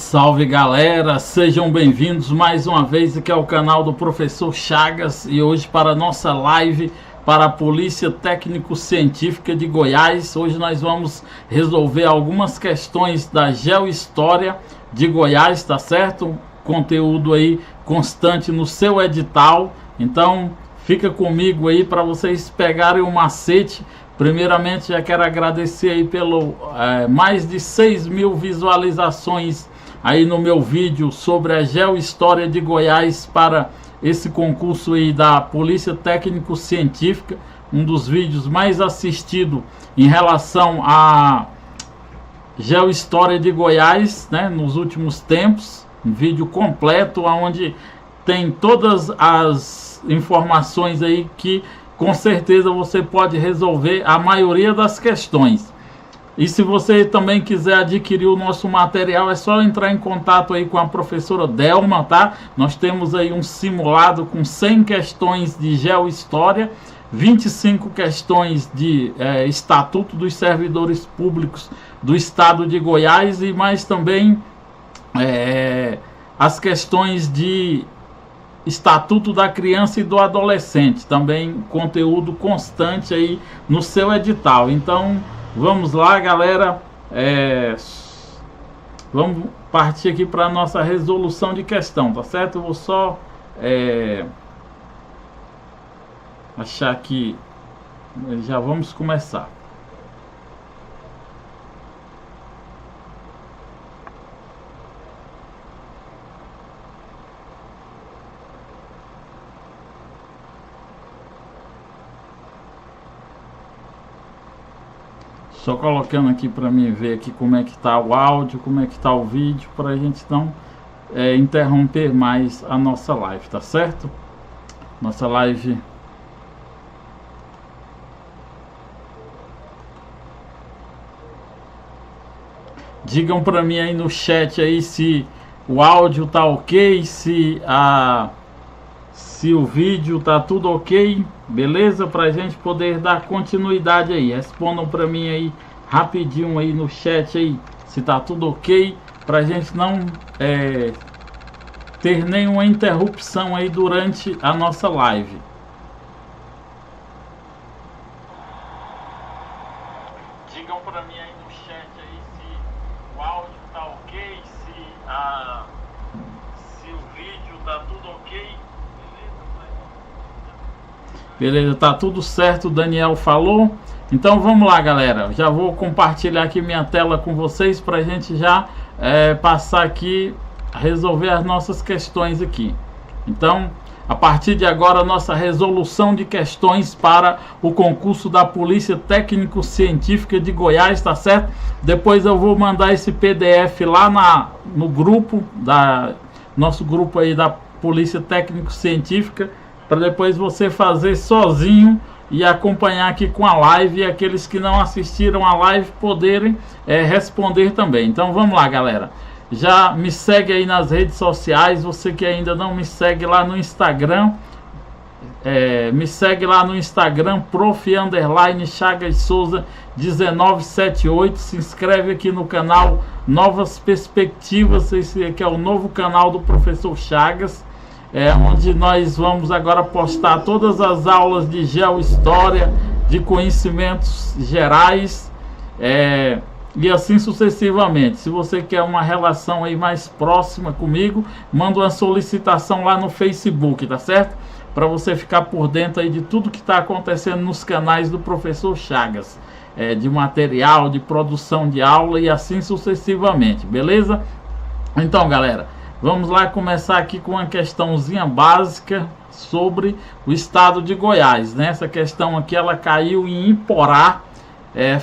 Salve galera, sejam bem-vindos mais uma vez aqui ao canal do Professor Chagas e hoje para a nossa live para a Polícia Técnico-Científica de Goiás. Hoje nós vamos resolver algumas questões da Geohistória de Goiás, tá certo? Conteúdo aí constante no seu edital, então fica comigo aí para vocês pegarem o macete. Primeiramente já quero agradecer aí pelo mais de 6.000 visualizações aí no meu vídeo sobre a Geohistória de Goiás para esse concurso aí da Polícia Técnico-Científica, um dos vídeos mais assistidos em relação à Geohistória de Goiás, né, nos últimos tempos, um vídeo completo onde tem todas as informações aí que com certeza você pode resolver a maioria das questões. E se você também quiser adquirir o nosso material, é só entrar em contato aí com a professora Delma, tá? Nós temos aí um simulado com 100 questões de Geohistória, 25 questões de Estatuto dos Servidores Públicos do Estado de Goiás e mais também as questões de Estatuto da Criança e do Adolescente, também conteúdo constante aí no seu edital. Então vamos lá, galera, vamos partir aqui para a nossa resolução de questão, tá certo? Eu vou só achar aqui, já vamos começar. Só colocando aqui para mim ver aqui como é que está o áudio, como é que está o vídeo, para a gente não interromper mais a nossa live, tá certo? Nossa live. Digam para mim aí no chat aí se o áudio tá ok, se o vídeo tá tudo ok, beleza? Pra gente poder dar continuidade aí. Respondam pra mim aí rapidinho aí no chat aí se tá tudo ok, pra gente não ter nenhuma interrupção aí durante a nossa live. Digam pra mim aí no chat aí se o áudio tá ok, se o vídeo tá tudo ok. Beleza, tá tudo certo, o Daniel falou. Então vamos lá, galera. Já vou compartilhar aqui minha tela com vocês para a gente já passar aqui, resolver as nossas questões aqui. Então, a partir de agora, nossa resolução de questões para o concurso da Polícia Técnico-Científica de Goiás, tá certo? Depois eu vou mandar esse PDF lá no grupo, nosso grupo aí da Polícia Técnico-Científica, para depois você fazer sozinho e acompanhar aqui com a live, e aqueles que não assistiram a live poderem responder também. Então vamos lá, galera. Já me segue aí nas redes sociais, você que ainda não me segue lá no Instagram, me segue lá no Instagram, Chagas Souza 1978, se inscreve aqui no canal Novas Perspectivas, esse aqui é o novo canal do Professor Chagas, onde nós vamos agora postar todas as aulas de Geohistória, de conhecimentos gerais, e assim sucessivamente. Se você quer uma relação aí mais próxima comigo, manda uma solicitação lá no Facebook, tá certo? Para você ficar por dentro aí de tudo que está acontecendo nos canais do Professor Chagas, de material, de produção de aula e assim sucessivamente, beleza? Então, galera, vamos lá começar aqui com uma questãozinha básica sobre o estado de Goiás, né? Essa questão aqui ela caiu em Iporá,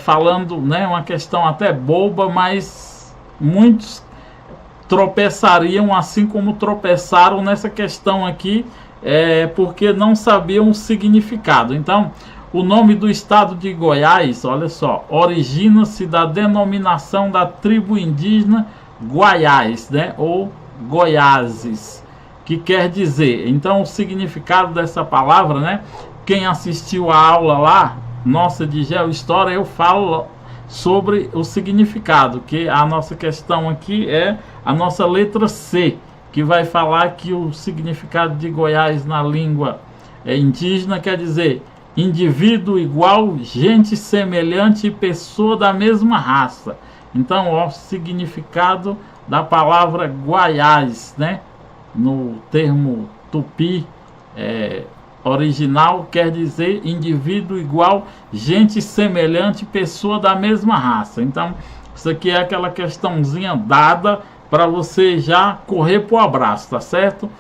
falando, né, uma questão até boba, mas muitos tropeçariam assim como tropeçaram nessa questão aqui, porque não sabiam o significado. Então, o nome do estado de Goiás, olha só, origina-se da denominação da tribo indígena Guaiás, né, ou Goiáses, que quer dizer, então o significado dessa palavra, né? Quem assistiu a aula lá, nossa, de Geohistória, eu falo sobre o significado, que a nossa questão aqui é a nossa letra C, que vai falar que o significado de Goiás na língua indígena quer dizer indivíduo igual, gente semelhante e pessoa da mesma raça. Então, o significado da palavra Guaiás, né, no termo tupi original, quer dizer indivíduo igual, gente semelhante, pessoa da mesma raça. Então, isso aqui é aquela questãozinha dada para você já correr pro abraço, tá certo?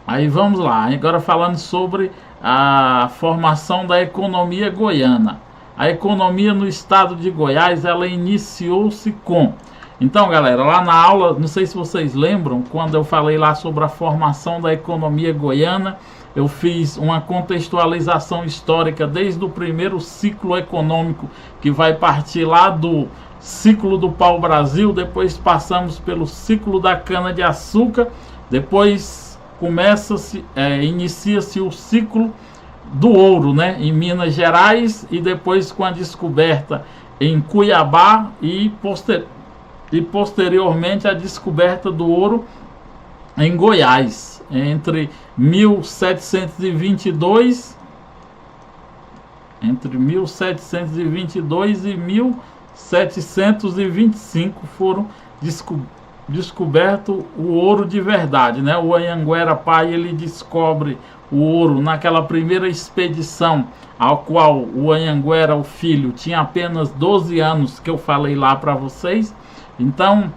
Aí vamos lá, agora falando sobre a formação da economia goiana. A economia no estado de Goiás, ela iniciou-se com... Então, galera, lá na aula, não sei se vocês lembram, quando eu falei lá sobre a formação da economia goiana, eu fiz uma contextualização histórica desde o primeiro ciclo econômico, que vai partir lá do ciclo do pau-brasil, depois passamos pelo ciclo da cana-de-açúcar, depois inicia-se o ciclo do ouro, né, em Minas Gerais, e depois com a descoberta em Cuiabá e posteriormente a descoberta do ouro em Goiás, entre 1722 e 1725 foram descoberto o ouro de verdade, né? O Anhanguera pai, ele descobre o ouro naquela primeira expedição, ao qual o Anhanguera, o filho, tinha apenas 12 anos, que eu falei lá para vocês. Então,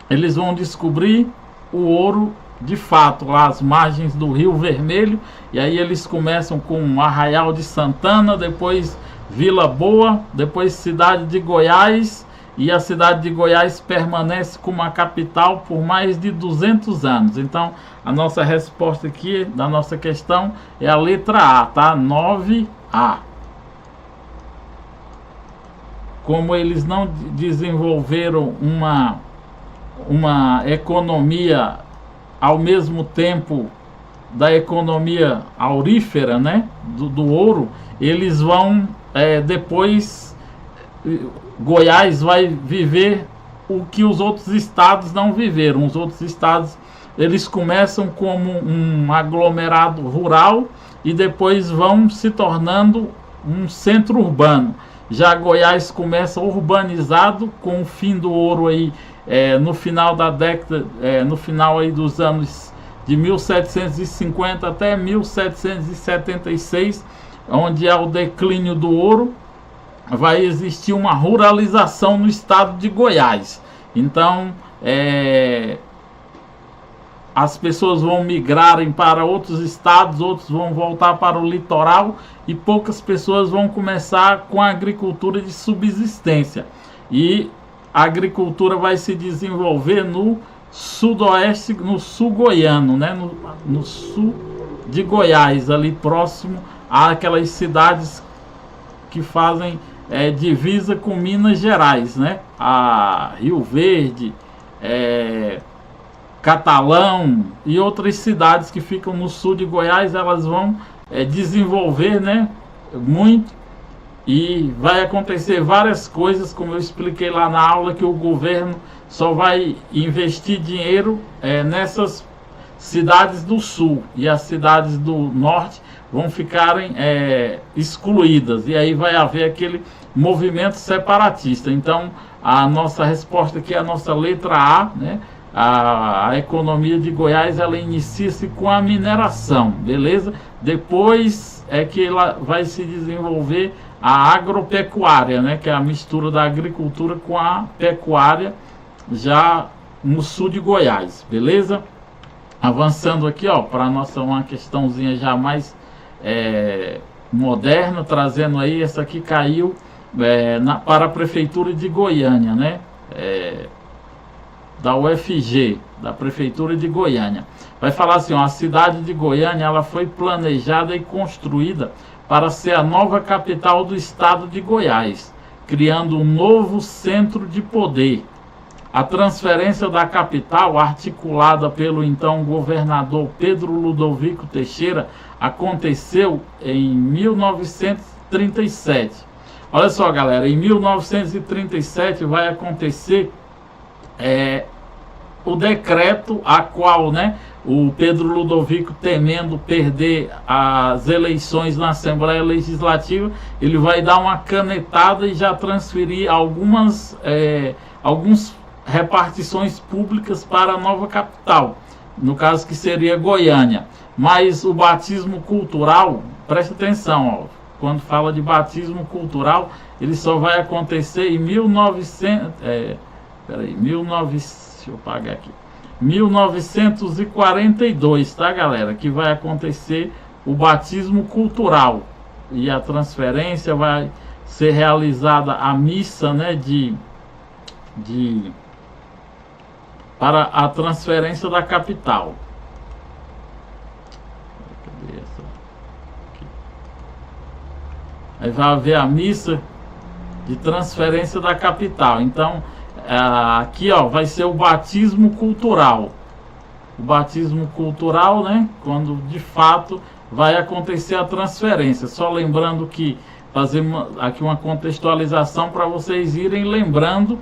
eles vão descobrir o ouro de fato lá às margens do Rio Vermelho, e aí eles começam com Arraial de Santana, depois Vila Boa, depois cidade de Goiás, e a cidade de Goiás permanece como a capital por mais de 200 anos. Então, a nossa resposta aqui da nossa questão é a letra A, tá? 9A. Como eles não desenvolveram uma economia ao mesmo tempo da economia aurífera, né, do ouro, eles vão depois... Goiás vai viver o que os outros estados não viveram. Os outros estados, eles começam como um aglomerado rural e depois vão se tornando um centro urbano. Já Goiás começa urbanizado com o fim do ouro aí, no final da década, no final aí dos anos de 1750 até 1776, onde é o declínio do ouro. Vai existir uma ruralização no estado de Goiás. Então, as pessoas vão migrarem para outros estados, outros vão voltar para o litoral, e poucas pessoas vão começar com a agricultura de subsistência. E a agricultura vai se desenvolver no sudoeste, no sul goiano, né? no sul de Goiás, ali próximo àquelas cidades que fazem divisa com Minas Gerais, né? A Rio Verde, Catalão e outras cidades que ficam no sul de Goiás, elas vão desenvolver, né, muito, e vai acontecer várias coisas, como eu expliquei lá na aula, que o governo só vai investir dinheiro nessas cidades do sul, e as cidades do norte vão ficarem excluídas, e aí vai haver aquele movimento separatista. Então, a nossa resposta aqui é a nossa letra A, né? A economia de Goiás, ela inicia-se com a mineração, beleza? Depois é que ela vai se desenvolver a agropecuária, né? Que é a mistura da agricultura com a pecuária, já no sul de Goiás, beleza? Avançando aqui, ó, para nossa uma questãozinha já mais moderna, trazendo aí, essa aqui caiu para a prefeitura de Goiânia, né? Da UFG, da prefeitura de Goiânia. Vai falar assim, ó, a cidade de Goiânia, ela foi planejada e construída para ser a nova capital do estado de Goiás, criando um novo centro de poder. A transferência da capital, articulada pelo então governador Pedro Ludovico Teixeira, aconteceu em 1937. Olha só, galera, em 1937 vai acontecer o decreto a qual, né, o Pedro Ludovico, temendo perder as eleições na Assembleia Legislativa, ele vai dar uma canetada e já transferir algumas repartições públicas para a nova capital, no caso que seria Goiânia. Mas o batismo cultural, presta atenção, ó, quando fala de batismo cultural, ele só vai acontecer em 1942, tá, galera? Que vai acontecer o batismo cultural e a transferência vai ser realizada a missa, né, para a transferência da capital. Cadê essa? Aqui. Aí vai haver a missa de transferência da capital. Então, aqui, ó, vai ser o batismo cultural. O batismo cultural, né, quando de fato vai acontecer a transferência. Só lembrando que fazemos aqui uma contextualização para vocês irem lembrando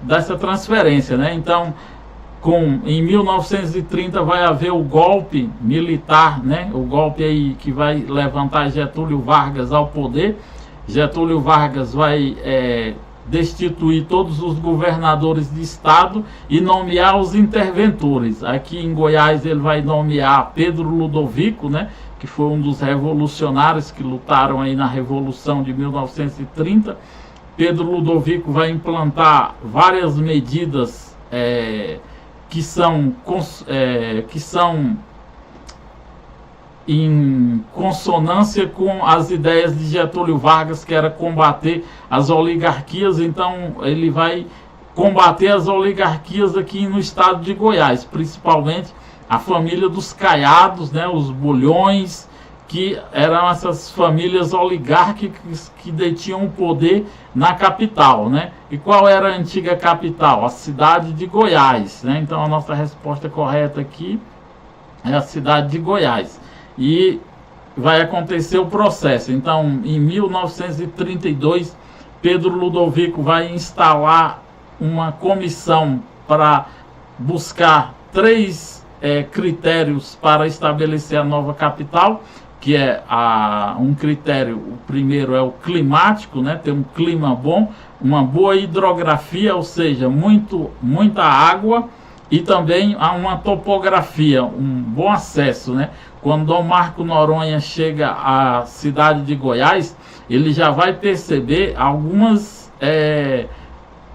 dessa transferência, né? Então, em 1930 vai haver o golpe militar, né? O golpe aí que vai levantar Getúlio Vargas ao poder. Getúlio Vargas vai destituir todos os governadores de estado e nomear os interventores. Aqui em Goiás ele vai nomear Pedro Ludovico, né, que foi um dos revolucionários que lutaram aí na Revolução de 1930. Pedro Ludovico vai implantar várias medidas que são em consonância com as ideias de Getúlio Vargas, que era combater as oligarquias. Então ele vai combater as oligarquias aqui no estado de Goiás, principalmente a família dos Caiados, né, os Bulhões, que eram essas famílias oligárquicas que detinham o poder na capital, né? E qual era a antiga capital? A cidade de Goiás, né? Então a nossa resposta correta aqui é a cidade de Goiás. E vai acontecer o processo. Então, em 1932, Pedro Ludovico vai instalar uma comissão para buscar 3 critérios para estabelecer a nova capital, que é um critério. O primeiro é o climático, né? Ter um clima bom, uma boa hidrografia, ou seja, muita água, e também há uma topografia, um bom acesso, né? Quando Dom Marco Noronha chega à cidade de Goiás, ele já vai perceber algumas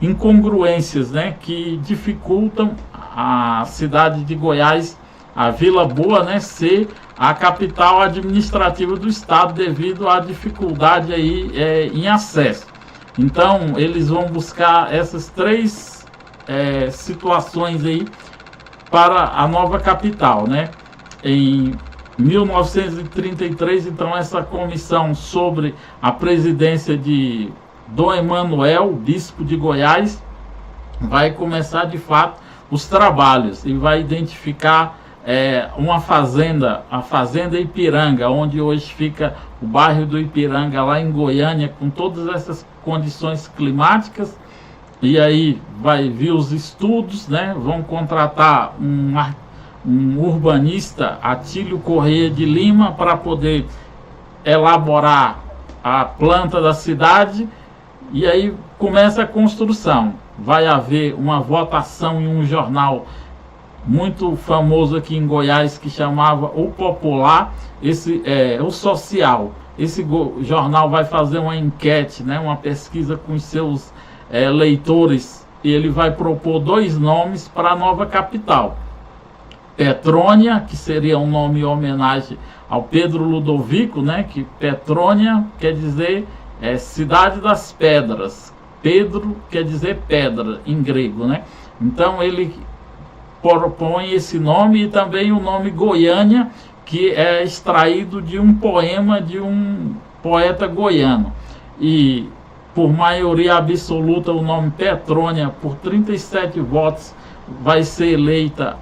incongruências, né, que dificultam a cidade de Goiás, a Vila Boa, né, ser a capital administrativa do estado devido à dificuldade aí em acesso. Então eles vão buscar essas 3 situações aí para a nova capital, né? Em 1933, então, essa comissão sobre a presidência de Dom Emanuel, bispo de Goiás, vai começar de fato os trabalhos e vai identificar uma fazenda, a Fazenda Ipiranga, onde hoje fica o bairro do Ipiranga, lá em Goiânia, com todas essas condições climáticas. E aí vai vir os estudos, né? Vão contratar um urbanista, Atílio Correia de Lima, para poder elaborar a planta da cidade. E aí começa a construção. Vai haver uma votação em um jornal muito famoso aqui em Goiás, que chamava O Popular, o Social. Esse jornal vai fazer uma enquete, né, uma pesquisa com os seus leitores, e ele vai propor 2 nomes para a nova capital. Petrônia, que seria um nome em homenagem ao Pedro Ludovico, né, que Petrônia quer dizer cidade das pedras. Pedro quer dizer pedra em grego, né? Então ele propõe esse nome, e também o nome Goiânia, que é extraído de um poema de um poeta goiano. E por maioria absoluta, o nome Petrônia, por 37 votos, vai ser eleita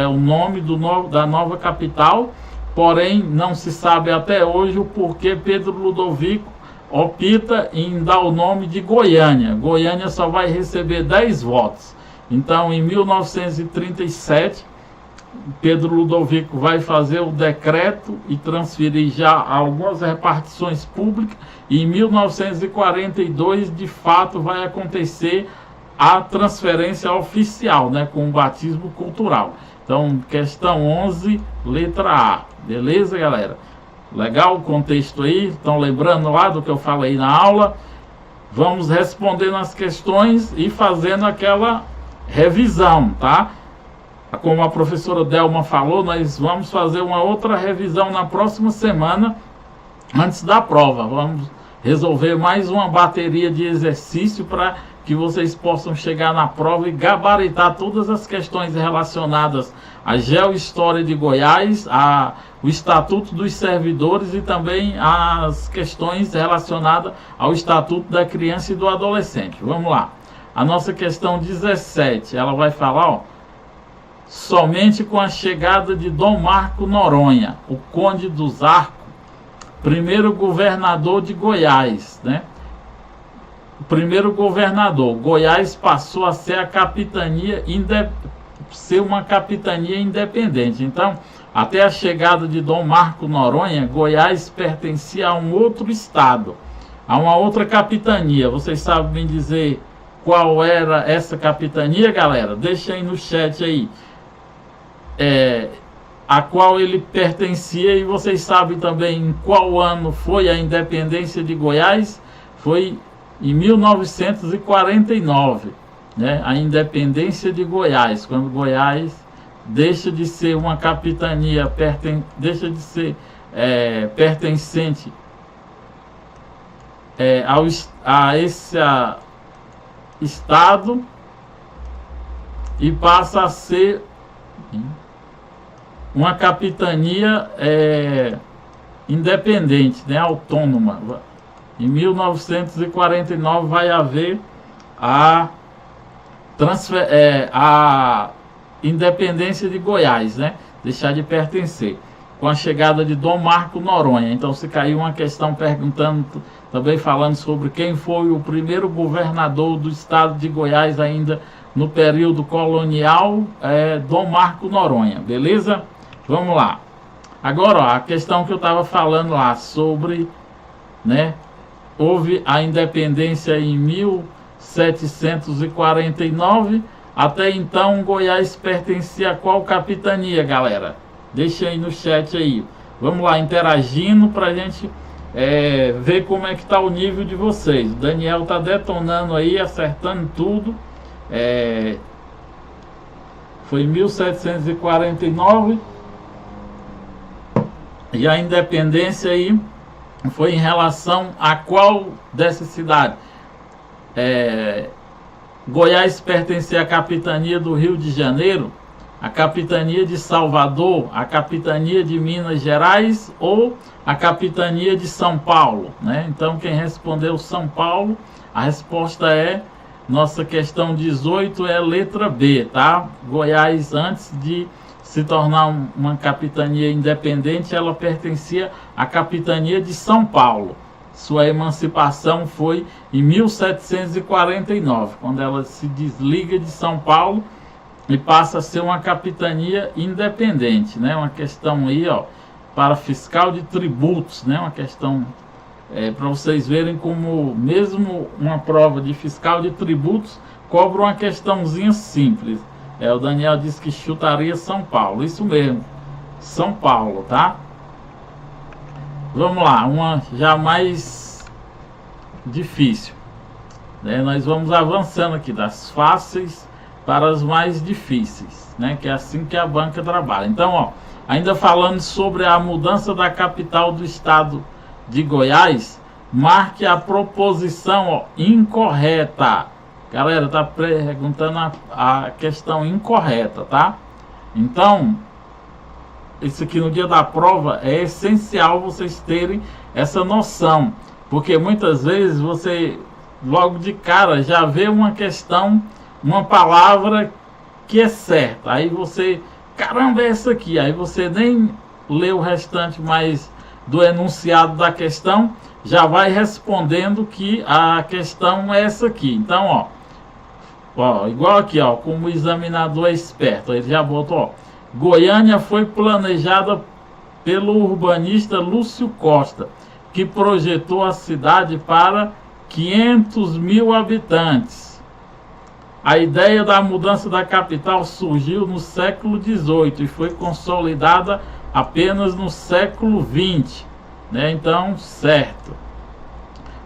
o nome da nova capital. Porém, não se sabe até hoje o porquê Pedro Ludovico opta em dar o nome de Goiânia. Goiânia só vai receber 10 votos. Então, em 1937, Pedro Ludovico vai fazer o decreto e transferir já algumas repartições públicas. E em 1942, de fato, vai acontecer a transferência oficial, né, com o batismo cultural. Então, questão 11, letra A. Beleza, galera? Legal o contexto aí? Estão lembrando lá do que eu falei na aula? Vamos respondendo as questões e fazendo aquela revisão, tá? Como a professora Delma falou, nós vamos fazer uma outra revisão na próxima semana, antes da prova. Vamos resolver mais uma bateria de exercício para que vocês possam chegar na prova e gabaritar todas as questões relacionadas à Geohistória de Goiás, o Estatuto dos Servidores e também as questões relacionadas ao Estatuto da Criança e do Adolescente. Vamos lá. A nossa questão 17, ela vai falar, ó, somente com a chegada de Dom Marco Noronha, o Conde dos Arcos, primeiro governador de Goiás, né? O primeiro governador, Goiás passou a ser uma capitania independente. Então, até a chegada de Dom Marco Noronha, Goiás pertencia a um outro estado, a uma outra capitania. Vocês sabem me dizer qual era essa capitania, galera? Deixa aí no chat aí. A qual ele pertencia, e vocês sabem também em qual ano foi a independência de Goiás. Foi em 1949, né? A independência de Goiás, quando Goiás deixa de ser uma capitania, deixa de ser pertencente a esse estado e passa a ser uma capitania independente, né, autônoma. Em 1949 vai haver a independência de Goiás, né, deixar de pertencer, com a chegada de Dom Marco Noronha. Então, se caiu uma questão perguntando, também falando sobre quem foi o primeiro governador do estado de Goiás ainda no período colonial, Dom Marco Noronha, beleza? Vamos lá. Agora, ó, a questão que eu estava falando lá sobre, né, houve a independência em 1749, até então Goiás pertencia a qual capitania, galera? Deixa aí no chat aí. Vamos lá, interagindo para a gente ver como é que está o nível de vocês. O Daniel está detonando aí, acertando tudo. Foi 1749 e a independência aí foi em relação a qual dessa cidade? Goiás pertencia à capitania do Rio de Janeiro, a capitania de Salvador, a capitania de Minas Gerais ou a capitania de São Paulo, né? Então, quem respondeu São Paulo, a resposta é, nossa questão 18 é letra B, tá? Goiás, antes de se tornar uma capitania independente, ela pertencia à capitania de São Paulo. Sua emancipação foi em 1749, quando ela se desliga de São Paulo e passa a ser uma capitania independente, né? Uma questão aí, ó, para fiscal de tributos, né? Uma questão para vocês verem como mesmo uma prova de fiscal de tributos cobra uma questãozinha simples. O Daniel disse que chutaria São Paulo, isso mesmo, São Paulo, tá? Vamos lá, uma já mais difícil, né? Nós vamos avançando aqui das fáceis para as mais difíceis, né? Que é assim que a banca trabalha. Então, ó, ainda falando sobre a mudança da capital do estado de Goiás, marque a proposição, ó, incorreta. Galera, tá perguntando a questão incorreta, tá? Então, isso aqui no dia da prova é essencial vocês terem essa noção, porque muitas vezes você logo de cara já vê uma questão, uma palavra que é certa, aí você, caramba, é essa aqui, aí você nem lê o restante mais do enunciado da questão, já vai respondendo que a questão é essa aqui. Então, ó, igual aqui, ó, como o examinador é esperto, ele já botou, ó, Goiânia foi planejada pelo urbanista Lúcio Costa, que projetou a cidade para 500 mil habitantes. A ideia da mudança da capital surgiu no século XVIII e foi consolidada apenas no século XX, né? Então, certo.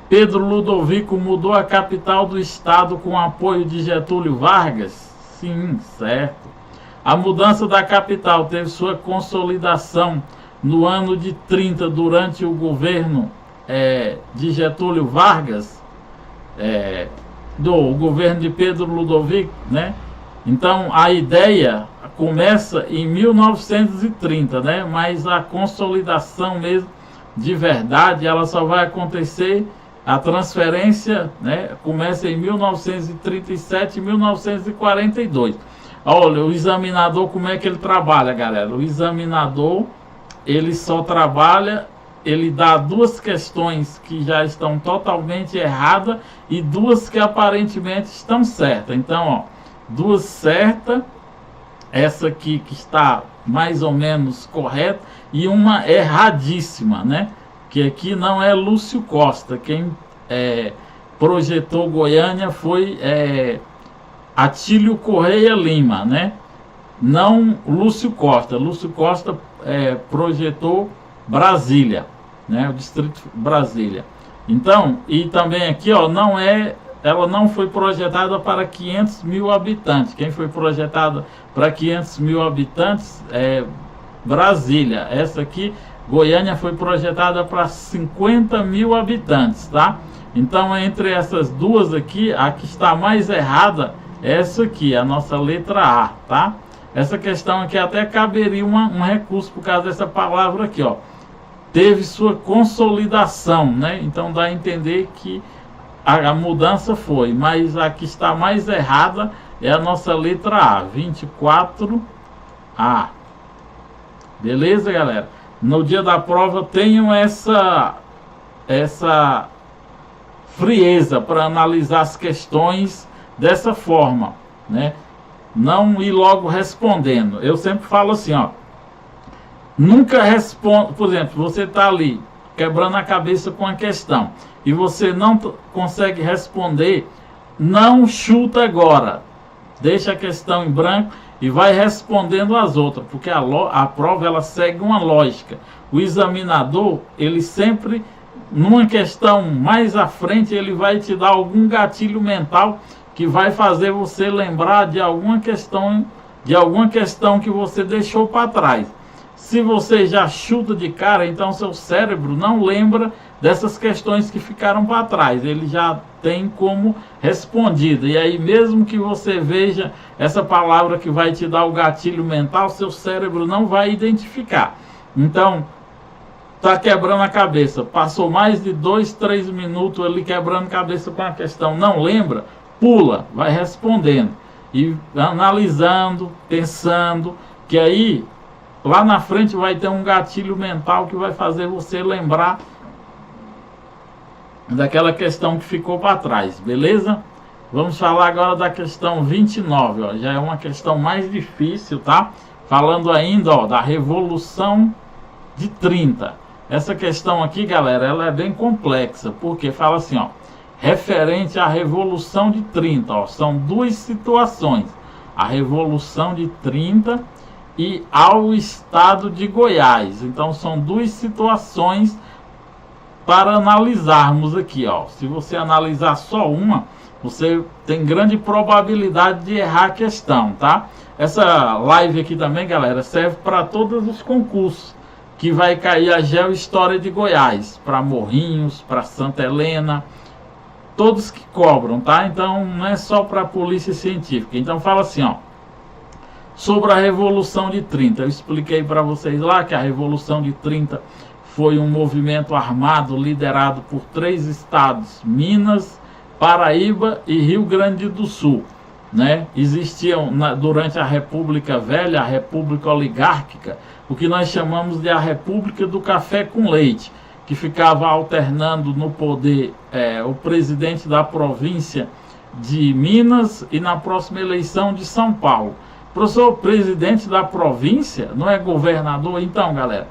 Pedro Ludovico mudou a capital do estado com apoio de Getúlio Vargas? Sim, certo. A mudança da capital teve sua consolidação no ano de 30, durante o governo de Getúlio Vargas, do governo de Pedro Ludovico, né? Então a ideia começa em 1930, né? Mas a consolidação mesmo de verdade, ela só vai acontecer, a transferência, né? Começa em 1937 e 1942. Olha, o examinador, como é que ele trabalha, galera? O examinador, ele só trabalha, ele dá duas questões que já estão totalmente erradas e duas que aparentemente estão certas. Então, ó, duas certas, essa aqui que está mais ou menos correta, e uma erradíssima, né? Que aqui não é Lúcio Costa. Quem projetou Goiânia foi Atílio Correia Lima, né? Não Lúcio Costa. Lúcio Costa projetou Brasília, né? O distrito Brasília. Então, e também aqui, ó, ela não foi projetada para 500 mil habitantes. Quem foi projetada para 500 mil habitantes é Brasília. Essa aqui, Goiânia, foi projetada para 50 mil habitantes, tá? Então, entre essas duas aqui, a que está mais errada é essa aqui, a nossa letra A, tá? Essa questão aqui até caberia um recurso por causa dessa palavra aqui, ó. Teve sua consolidação, né? Então dá a entender que a mudança foi, mas a que está mais errada é a nossa letra A, 24A. Beleza, galera? No dia da prova tenham essa frieza para analisar as questões dessa forma, né? Não ir logo respondendo. Eu sempre falo assim, ó, nunca responda. Por exemplo, você está ali quebrando a cabeça com a questão e você não consegue responder, não chuta agora, deixa a questão em branco e vai respondendo as outras, porque a prova ela segue uma lógica. O examinador, ele sempre, numa questão mais à frente, ele vai te dar algum gatilho mental que vai fazer você lembrar de alguma questão que você deixou para trás. Se você já chuta de cara, então seu cérebro não lembra dessas questões que ficaram para trás. Ele já tem como respondida. E aí, mesmo que você veja essa palavra que vai te dar o gatilho mental, seu cérebro não vai identificar. Então, tá quebrando a cabeça. Passou mais de 2, 3 minutos ali quebrando a cabeça com a questão. Não lembra? Pula, vai respondendo. E analisando, pensando, que aí lá na frente vai ter um gatilho mental que vai fazer você lembrar daquela questão que ficou para trás, beleza? Vamos falar agora da questão 29, ó, já é uma questão mais difícil, tá? Falando ainda, ó, da Revolução de 30. Essa questão aqui, galera, ela é bem complexa, porque fala assim, ó, referente à Revolução de 30, ó, são duas situações, a Revolução de 30 e ao estado de Goiás. Então são duas situações para analisarmos aqui, ó. Se você analisar só uma, você tem grande probabilidade de errar a questão, tá? Essa live aqui também, galera, serve para todos os concursos que vai cair a Geohistória de Goiás, para Morrinhos, para Santa Helena, todos que cobram, tá? Então não é só para a polícia científica. Então fala assim, ó, sobre a Revolução de 30. Eu expliquei para vocês lá que a Revolução de 30 foi um movimento armado liderado por 3 estados, Minas, Paraíba e Rio Grande do Sul, né? Existiam durante a República Velha, a República Oligárquica, o que nós chamamos de a República do Café com Leite, que ficava alternando no poder o presidente da província de Minas e na próxima eleição de São Paulo. Professor, presidente da província não é governador? Então, galera,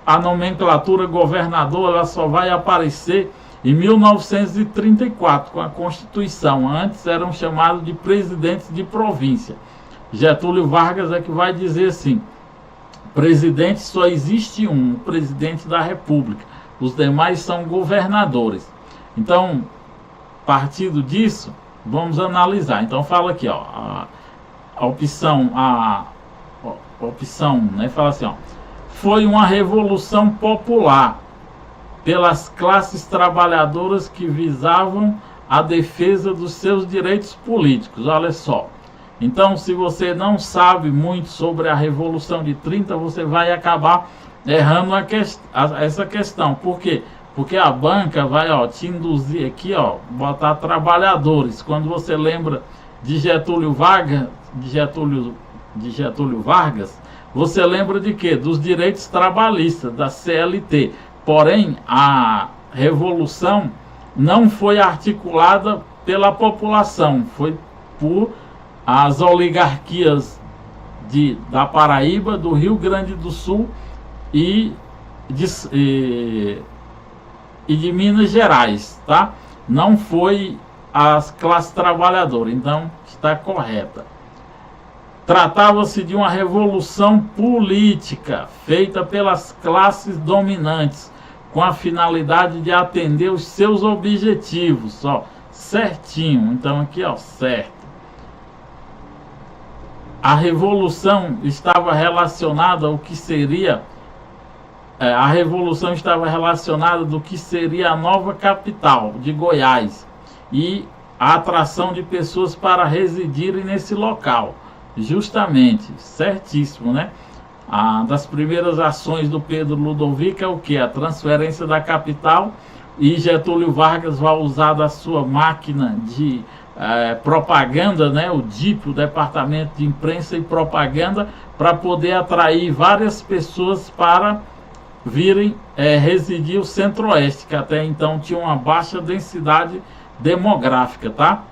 a nomenclatura governador ela só vai aparecer em 1934 com a Constituição. Antes eram chamados de presidentes de província. Getúlio Vargas é que vai dizer assim: presidente só existe um, o presidente da República. Os demais são governadores. Então, partindo disso, vamos analisar. Então fala aqui, ó, a opção, né, fala assim, ó, foi uma revolução popular pelas classes trabalhadoras que visavam a defesa dos seus direitos políticos. Olha só. Então, se você não sabe muito sobre a Revolução de 30, você vai acabar errando essa questão. Por quê? Porque a banca vai, ó, te induzir aqui, ó, botar trabalhadores. Quando você lembra de Getúlio Vargas, você lembra de quê? Dos direitos trabalhistas, da CLT. Porém, a Revolução não foi articulada pela população, foi por as oligarquias da Paraíba, do Rio Grande do Sul e de Minas Gerais, tá? Não foi as classes trabalhadoras, então está correta. Tratava-se de uma revolução política feita pelas classes dominantes, com a finalidade de atender os seus objetivos, ó, certinho. Então aqui, ó, certo. A revolução estava relacionada ao que seria do que seria a nova capital de Goiás e a atração de pessoas para residirem nesse local. Justamente, certíssimo, né? Das primeiras ações do Pedro Ludovico é o que? A transferência da capital, e Getúlio Vargas vai usar da sua máquina de propaganda, né? O DIP, o Departamento de Imprensa e Propaganda, para poder atrair várias pessoas para virem residir o Centro-Oeste, que até então tinha uma baixa densidade demográfica, tá?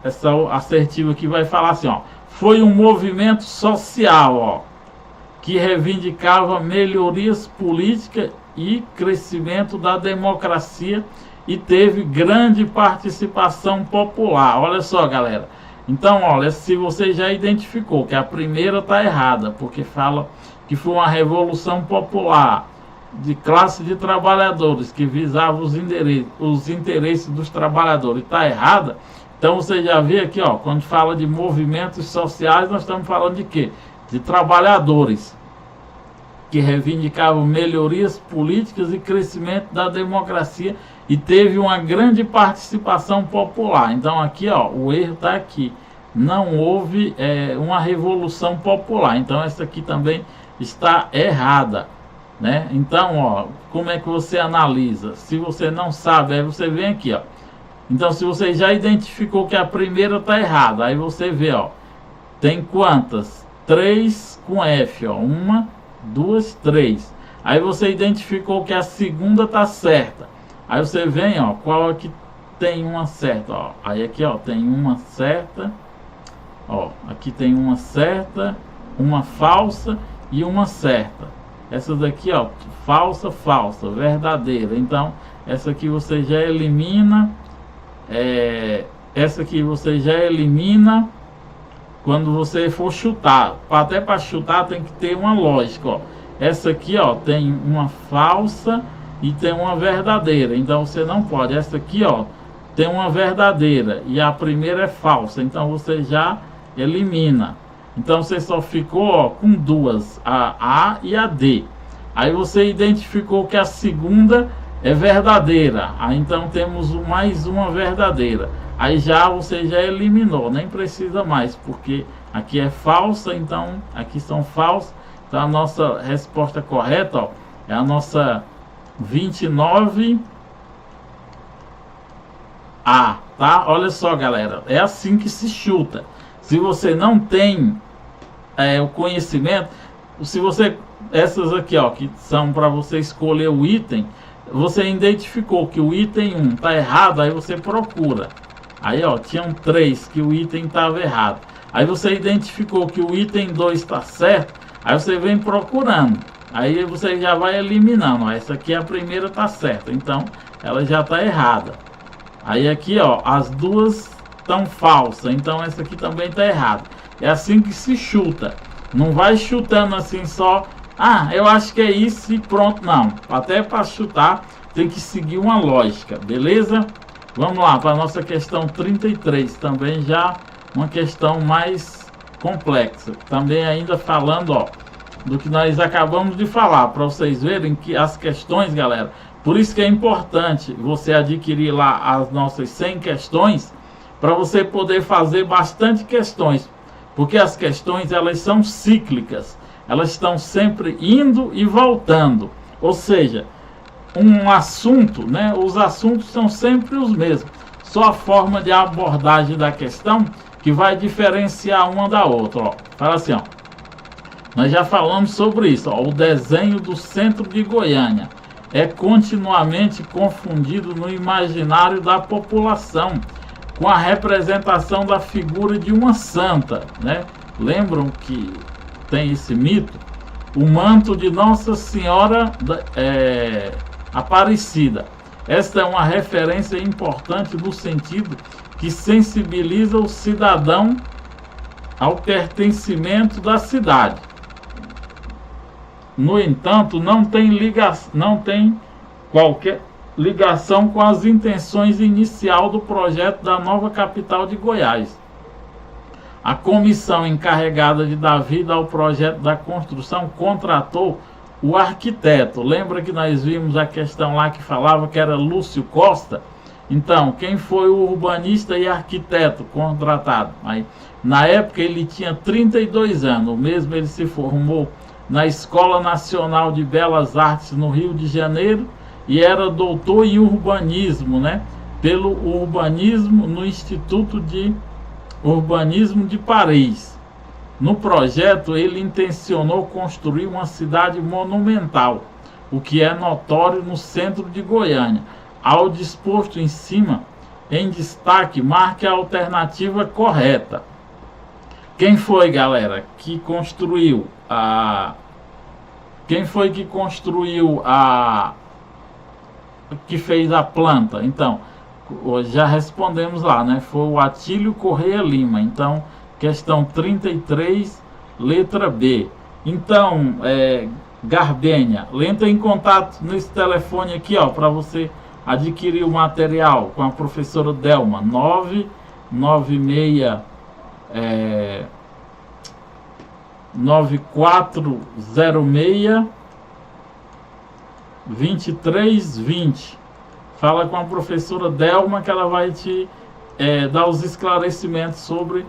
Essa assertiva aqui vai falar assim, ó: foi um movimento social, ó, que reivindicava melhorias políticas e crescimento da democracia e teve grande participação popular. Olha só, galera. Então, olha, se você já identificou que a primeira está errada, porque fala que foi uma revolução popular de classe de trabalhadores que visava os interesses dos trabalhadores, está errada. Então você já vê aqui, ó, quando fala de movimentos sociais, nós estamos falando de quê? De trabalhadores que reivindicavam melhorias políticas e crescimento da democracia e teve uma grande participação popular. Então aqui, ó, o erro está aqui. Não houve uma revolução popular. Então essa aqui também está errada, né? Então, ó, como é que você analisa? Se você não sabe, aí você vem aqui, ó. Então, se você já identificou que a primeira está errada, aí você vê, ó, tem quantas? 3 com F, ó, 1, 2, 3. Aí você identificou que a segunda está certa. Aí você vem, ó, qual é que tem uma certa, ó. Aí aqui, ó, tem uma certa, ó, aqui tem uma certa, uma falsa e uma certa. Essa daqui, ó, falsa, falsa, verdadeira. Então, essa aqui você já elimina. Essa aqui você já elimina quando você for chutar. Até para chutar tem que ter uma lógica, ó. Essa aqui, ó, tem uma falsa e tem uma verdadeira. Então você não pode. Essa aqui, ó, tem uma verdadeira e a primeira é falsa. Então você já elimina. Então você só ficou, ó, com duas, a A e a D. Aí você identificou que a segunda é verdadeira. Aí então temos mais uma verdadeira. Aí você já eliminou, nem precisa mais, porque aqui é falsa, então aqui são falsas. Então a nossa resposta correta, ó, é a nossa 29A, tá? Olha só, galera, é assim que se chuta. Se você não tem o conhecimento, se você, essas aqui, ó, que são para você escolher o item, você identificou que o item 1 tá errado, aí você procura. Aí, ó, tinham 3 que o item estava errado. Aí você identificou que o item 2 está certo, aí você vem procurando. Aí você já vai eliminando, ó, essa aqui a primeira tá certa, então ela já tá errada. Aí aqui, ó, as duas estão falsas, então essa aqui também tá errada. É assim que se chuta. Não vai chutando assim só, ah, eu acho que é isso e pronto, não. Até para chutar tem que seguir uma lógica, beleza? Vamos lá para a nossa questão 33, também já uma questão mais complexa. Também ainda falando, ó, do que nós acabamos de falar, para vocês verem que as questões, galera, por isso que é importante você adquirir lá as nossas 100 questões, para você poder fazer bastante questões, porque as questões elas são cíclicas, elas estão sempre indo e voltando, ou seja, um assunto, né? Os assuntos são sempre os mesmos, só a forma de abordagem da questão que vai diferenciar uma da outra, ó. Fala assim, ó, nós já falamos sobre isso, ó, o desenho do centro de Goiânia é continuamente confundido no imaginário da população com a representação da figura de uma santa, né? Lembram que tem esse mito? O manto de Nossa Senhora Aparecida. Esta é uma referência importante no sentido que sensibiliza o cidadão ao pertencimento da cidade. No entanto, não tem qualquer ligação com as intenções inicial do projeto da nova capital de Goiás. A comissão encarregada de dar vida ao projeto da construção contratou o arquiteto. Lembra que nós vimos a questão lá que falava que era Lúcio Costa? Então, quem foi o urbanista e arquiteto contratado? Aí, na época ele tinha 32 anos, mesmo ele se formou na Escola Nacional de Belas Artes no Rio de Janeiro e era doutor em urbanismo, né? Pelo urbanismo no Instituto de Urbanismo de Paris. No projeto, ele intencionou construir uma cidade monumental, o que é notório no centro de Goiânia. Ao disposto em cima, em destaque, marque a alternativa correta. Quem foi, galera, que construiu a... Quem foi que construiu a... que fez a planta? Então, já respondemos lá, né? Foi o Atílio Correia Lima. Então, questão 33, letra B. Então, Garbênia, entra em contato nesse telefone aqui, ó, para você adquirir o material com a professora Delma, 996 9406 2320. Fala com a professora Delma que ela vai te dar os esclarecimentos sobre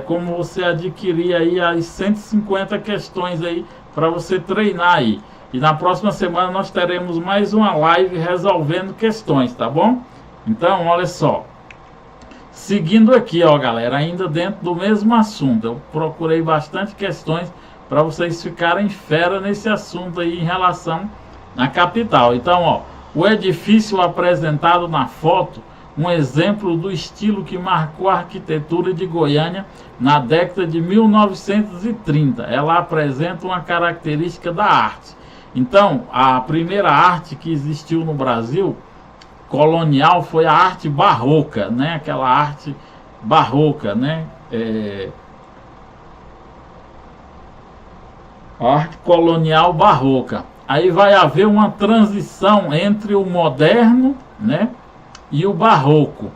como você adquirir aí as 150 questões aí para você treinar aí. E na próxima semana nós teremos mais uma live resolvendo questões, tá bom? Então, olha só. Seguindo aqui, ó, galera, ainda dentro do mesmo assunto. Eu procurei bastante questões para vocês ficarem fera nesse assunto aí em relação à capital. Então, ó, o edifício apresentado na foto, um exemplo do estilo que marcou a arquitetura de Goiânia na década de 1930. Ela apresenta uma característica da arte. Então, a primeira arte que existiu no Brasil colonial foi a arte barroca, né? Aquela arte barroca, né? A arte colonial barroca. Aí vai haver uma transição entre o moderno, né, e o barroco.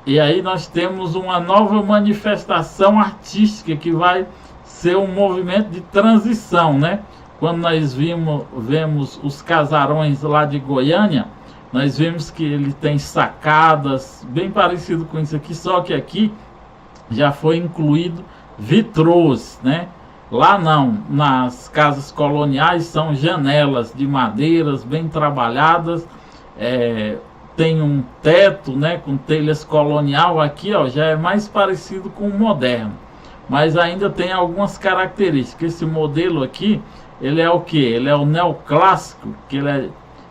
E aí nós temos uma nova manifestação artística que vai ser um movimento de transição, né? Quando nós vemos os casarões lá de Goiânia, nós vemos que ele tem sacadas, bem parecido com isso aqui, só que aqui já foi incluído vitrôs, né? Lá não, nas casas coloniais são janelas de madeiras bem trabalhadas, tem um teto, né, com telhas colonial. Aqui, ó, já é mais parecido com o moderno. mas ainda tem algumas características. Esse modelo aqui, ele é o que? Ele é o neoclássico, que ele é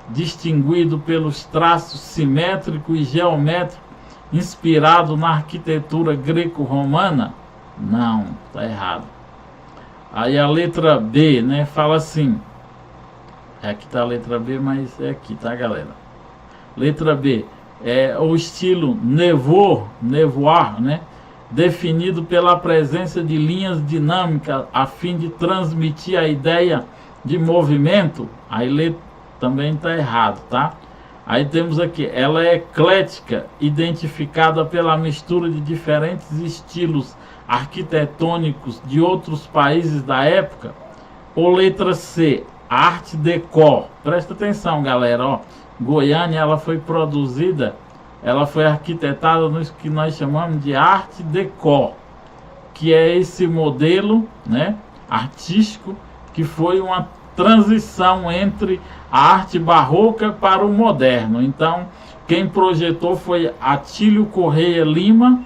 distinguido pelos traços simétricos e geométricos, inspirado na arquitetura greco-romana? Não, tá errado. Aí a letra B, né, fala assim, aqui tá a letra B, mas é aqui, tá, galera? Letra B, é o estilo Nouveau, né, definido pela presença de linhas dinâmicas a fim de transmitir a ideia de movimento. Aí também está errado, tá? Aí temos aqui, ela é eclética, identificada pela mistura de diferentes estilos arquitetônicos de outros países da época. Ou letra C, Art Deco. Presta atenção, galera, ó. Goiânia, ela foi produzida, ela foi arquitetada no que nós chamamos de Art Deco, que é esse modelo, né, artístico, que foi uma transição entre a arte barroca para o moderno. Então, quem projetou foi Atílio Correia Lima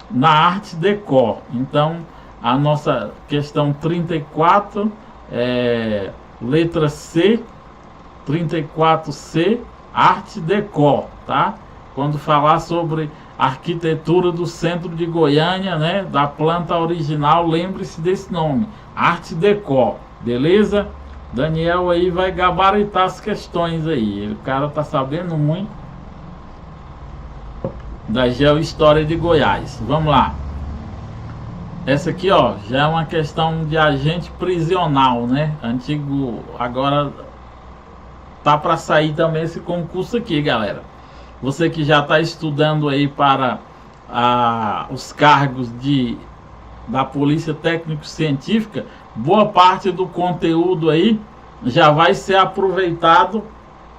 na Art Deco. Então, a nossa questão 34 é letra C, 34C, Art Deco, tá? Quando falar sobre arquitetura do centro de Goiânia, né, da planta original, lembre-se desse nome, Art Deco, beleza? Daniel aí vai gabaritar as questões aí, o cara tá sabendo muito da geohistória de Goiás. Vamos lá. Essa aqui, ó, já é uma questão de agente prisional, né? Antigo, agora tá para sair também esse concurso aqui, galera. Você que já está estudando aí para os cargos da Polícia Técnico-Científica, boa parte do conteúdo aí já vai ser aproveitado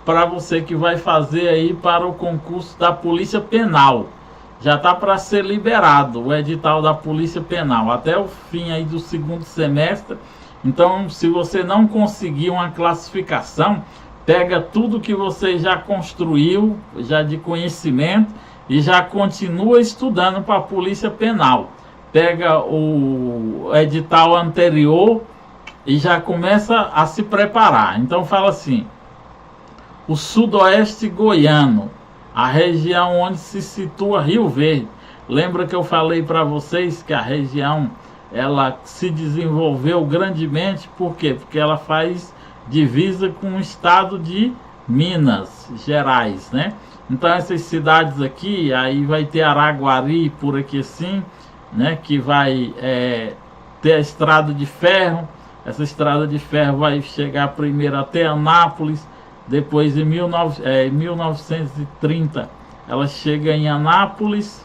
para você que vai fazer aí para o concurso da Polícia Penal. Já está para ser liberado o edital da Polícia Penal até o fim aí do segundo semestre. Então, se você não conseguir uma classificação, pega tudo que você já construiu, já de conhecimento, e já continua estudando para a Polícia Penal. Pega o edital anterior e já começa a se preparar. Então fala assim, o sudoeste goiano, a região onde se situa Rio Verde. Lembra que eu falei para vocês que a região ela se desenvolveu grandemente, por quê? Porque ela faz divisa com o estado de Minas Gerais, né? Então essas cidades aqui, aí vai ter Araguari por aqui assim, né? Que vai ter a estrada de ferro. Essa estrada de ferro vai chegar primeiro até Anápolis, depois em 1930 ela chega em Anápolis,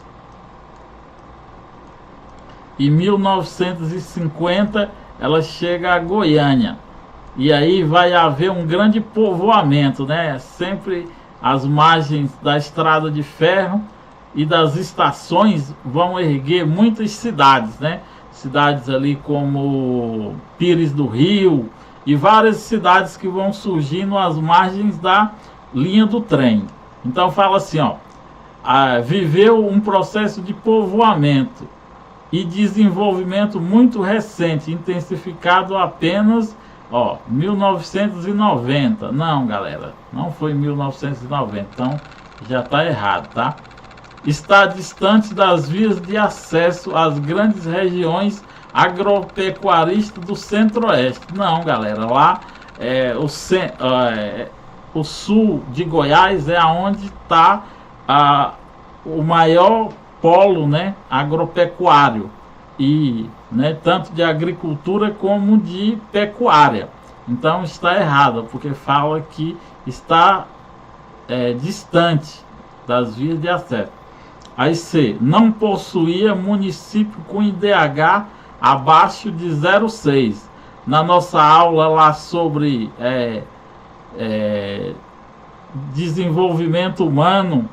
em 1950 ela chega a Goiânia. E aí vai haver um grande povoamento, né? Sempre as margens da estrada de ferro e das estações vão erguer muitas cidades, né? Cidades ali como Pires do Rio e várias cidades que vão surgindo às margens da linha do trem. Então fala assim, ó, viveu um processo de povoamento e desenvolvimento muito recente, intensificado apenas, ó, 1990. Não, galera, não foi 1990, então já está errado, tá? Está distante das vias de acesso às grandes regiões agropecuaristas do centro-oeste. Não, galera, lá o sul de Goiás é onde está o maior polo, né, agropecuário, e, né, tanto de agricultura como de pecuária. Então está errado, porque fala que está distante das vias de acesso. Aí C, não possuía município com IDH abaixo de 0,6. Na nossa aula lá sobre desenvolvimento humano,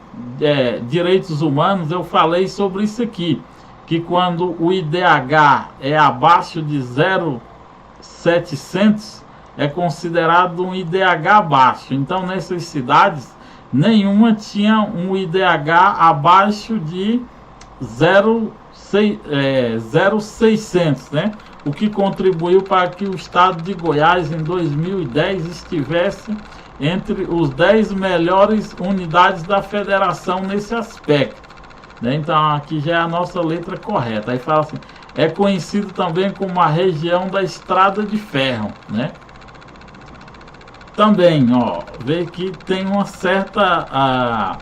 direitos humanos, eu falei sobre isso aqui, que quando o IDH é abaixo de 0,700 é considerado um IDH baixo. Então nessas cidades nenhuma tinha um IDH abaixo de 0,7 0,600, né? O que contribuiu para que o estado de Goiás em 2010 estivesse entre os 10 melhores unidades da federação nesse aspecto, né? Então aqui já é a nossa letra correta. Aí fala assim: é conhecido também como a região da Estrada de Ferro, né? Também, ó, vê que tem uma certa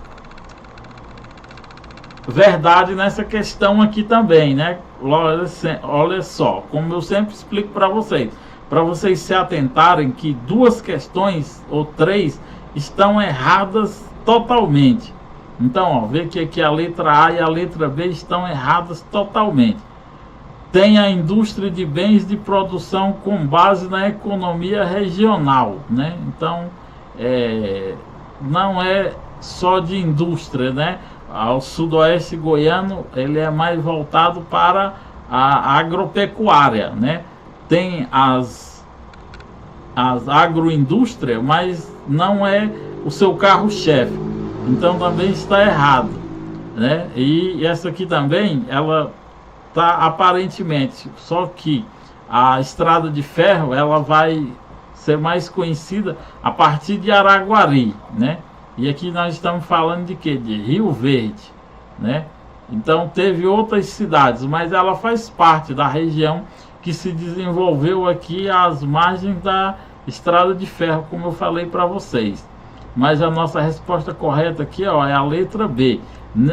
verdade nessa questão aqui também, né? Olha só, como eu sempre explico para vocês se atentarem que duas questões ou três estão erradas totalmente. Então, ó, vê que aqui a letra A e a letra B estão erradas totalmente. Tem a indústria de bens de produção com base na economia regional, né? Então, não é só de indústria, né? O sudoeste goiano, ele é mais voltado para a agropecuária, né? Tem as agroindústrias, mas não é o seu carro-chefe. Então também está errado, né? E essa aqui também, ela tá aparentemente, só que a Estrada de Ferro, ela vai ser mais conhecida a partir de Araguari, né? E aqui nós estamos falando de quê? De Rio Verde, né? Então teve outras cidades, mas ela faz parte da região que se desenvolveu aqui às margens da Estrada de Ferro, como eu falei para vocês. Mas a nossa resposta correta aqui, ó, é a letra B.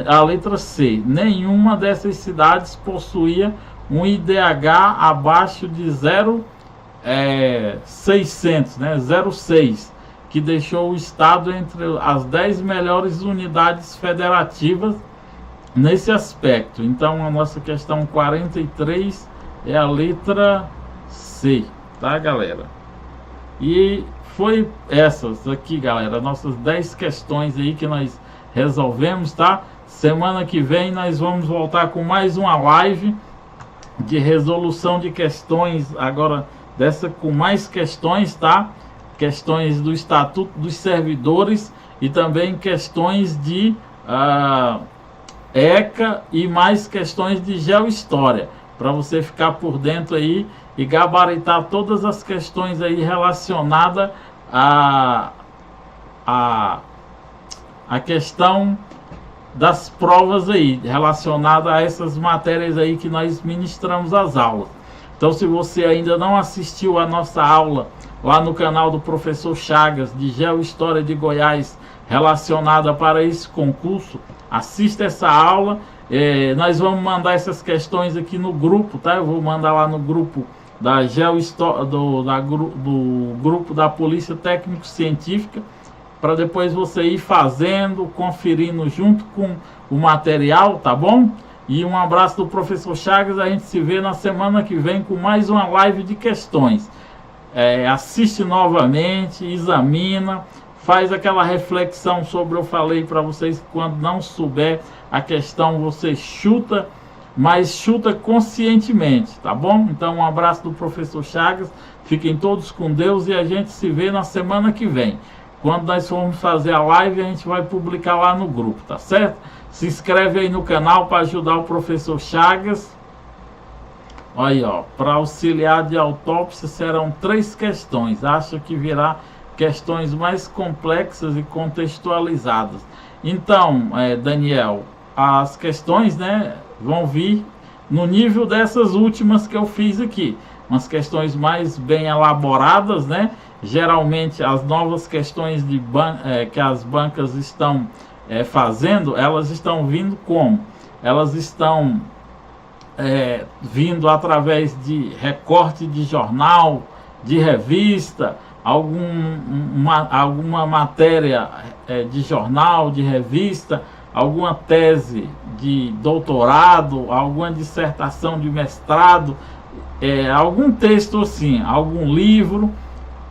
A letra C: nenhuma dessas cidades possuía um IDH abaixo de 0,600, né? 0,6, que deixou o estado entre as 10 melhores unidades federativas nesse aspecto. Então a nossa questão 43 é a letra C, tá, galera? E foi essas aqui, galera, nossas 10 questões aí que nós resolvemos, tá? Semana que vem nós vamos voltar com mais uma live de resolução de questões, agora dessa com mais questões, tá? Questões do Estatuto dos Servidores e também questões de ECA e mais questões de geohistória, para você ficar por dentro aí e gabaritar todas as questões aí relacionadas a questão das provas aí, relacionada a essas matérias aí que nós ministramos as aulas. Então, se você ainda não assistiu a nossa aula lá no canal do professor Chagas de Geohistória de Goiás relacionada para esse concurso, assista essa aula. Nós vamos mandar essas questões aqui no grupo, tá? Eu vou mandar lá no grupo da Geohistória, do grupo da Polícia Técnico-Científica, para depois você ir fazendo, conferindo junto com o material, tá bom? E um abraço do professor Chagas. A gente se vê na semana que vem com mais uma live de questões. Assiste novamente, examina, faz aquela reflexão sobre, eu falei para vocês que quando não souber a questão você chuta, mas chuta conscientemente, tá bom? Então um abraço do professor Chagas, fiquem todos com Deus e a gente se vê na semana que vem. Quando nós formos fazer a live, a gente vai publicar lá no grupo, tá certo? Se inscreve aí no canal para ajudar o professor Chagas. Aí, ó, para auxiliar de autópsia serão 3 questões. Acho que virá questões mais complexas e contextualizadas. Então, Daniel, as questões, né, vão vir no nível dessas últimas que eu fiz aqui. Umas questões mais bem elaboradas, né? Geralmente as novas questões que as bancas estão fazendo, elas estão vindo como? Elas estão vindo através de recorte de jornal, de revista, alguma matéria de jornal, de revista, alguma tese de doutorado, alguma dissertação de mestrado, algum texto assim, algum livro,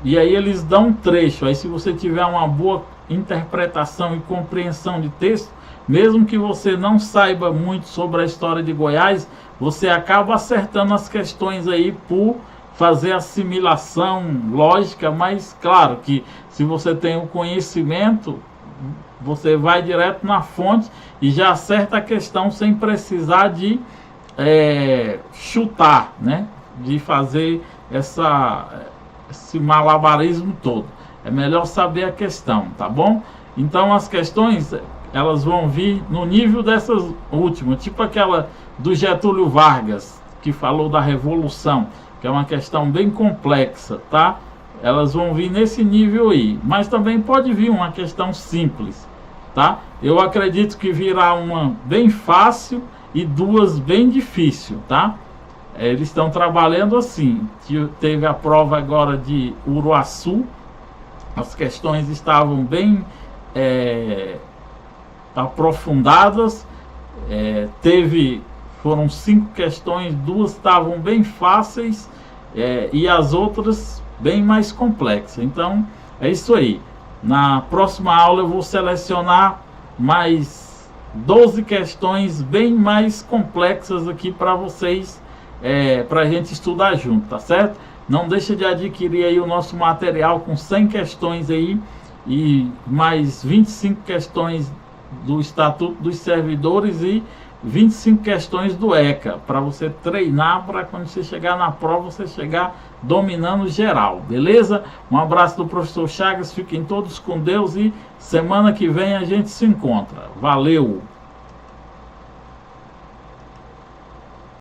e aí eles dão um trecho. Aí se você tiver uma boa interpretação e compreensão de texto, mesmo que você não saiba muito sobre a história de Goiás, você acaba acertando as questões aí por fazer assimilação lógica, mas claro que se você tem o conhecimento, você vai direto na fonte e já acerta a questão sem precisar de chutar, né? De fazer esse malabarismo todo. É melhor saber a questão, tá bom? Então as questões, elas vão vir no nível dessas últimas, tipo aquela do Getúlio Vargas, que falou da Revolução, que é uma questão bem complexa, tá? Elas vão vir nesse nível aí, mas também pode vir uma questão simples, tá? Eu acredito que virá uma bem fácil e duas bem difícil, tá? Eles estão trabalhando assim. Teve a prova agora de Uruaçu, as questões estavam bem aprofundadas, foram 5 questões, 2 estavam bem fáceis e as outras bem mais complexas. Então é isso aí. Na próxima aula eu vou selecionar mais 12 questões bem mais complexas aqui para vocês, para a gente estudar junto, tá certo? Não deixa de adquirir aí o nosso material com 100 questões aí e mais 25 questões do Estatuto dos Servidores e 25 questões do ECA, para você treinar, para quando você chegar na prova, você chegar dominando geral, beleza? Um abraço do professor Chagas, fiquem todos com Deus e semana que vem a gente se encontra. Valeu!